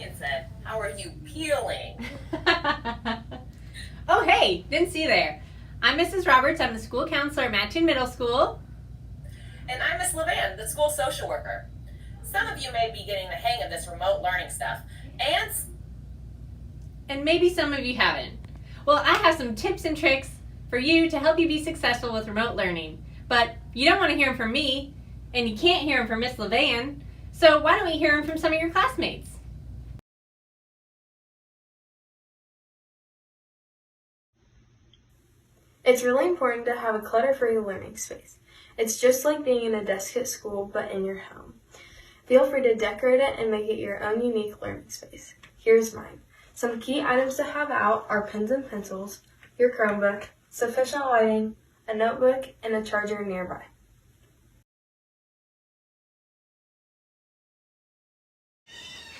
onion said, "How are you peeling?" Oh, hey, didn't see you there. I'm Mrs. Roberts. I'm the school counselor at Mattoon Middle School. And I'm Miss Levan, the school social worker. Some of you may be getting the hang of this remote learning stuff, and maybe some of you haven't. Well, I have some tips and tricks for you to help you be successful with remote learning. But you don't want to hear them from me, and you can't hear them from Miss Levan, so why don't we hear them from some of your classmates? It's really important to have a clutter-free learning space. It's just like being in a desk at school, but in your home. Feel free to decorate it and make it your own unique learning space. Here's mine. Some key items to have out are pens and pencils, your Chromebook, sufficient lighting, a notebook, and a charger nearby.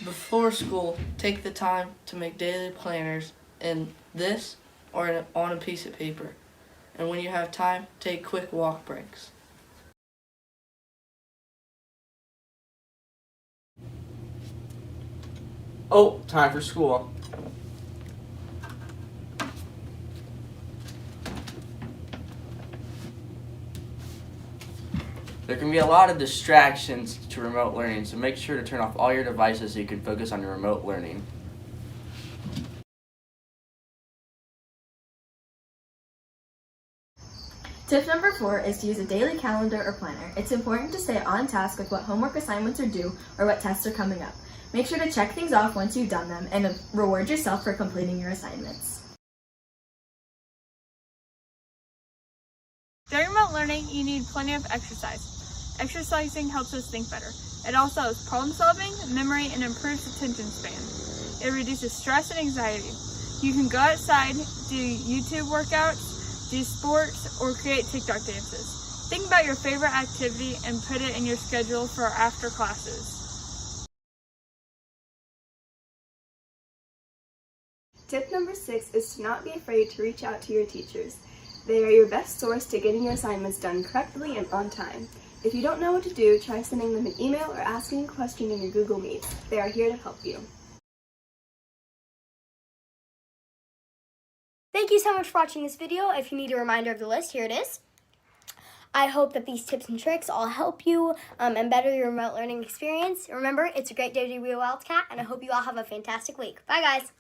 Before school, take the time to make daily planners in this or on a piece of paper. And when you have time, take quick walk breaks. Oh, time for school. There can be a lot of distractions to remote learning, so make sure to turn off all your devices so you can focus on your remote learning. Tip number 4 is to use a daily calendar or planner. It's important to stay on task with what homework assignments are due or what tests are coming up. Make sure to check things off once you've done them and reward yourself for completing your assignments. During remote learning, you need plenty of exercise. Exercising helps us think better. It also helps problem solving, memory, and improves attention span. It reduces stress and anxiety. You can go outside, do YouTube workouts, do sports, or create TikTok dances. Think about your favorite activity and put it in your schedule for after classes. Tip number 6 is to not be afraid to reach out to your teachers. They are your best source to getting your assignments done correctly and on time. If you don't know what to do, try sending them an email or asking a question in your Google Meets. They are here to help you. Thank you so much for watching this video. If you need a reminder of the list, here it is. I hope that these tips and tricks all help you and better your remote learning experience. Remember, it's a great day to be a Wildcat, and I hope you all have a fantastic week. Bye, guys.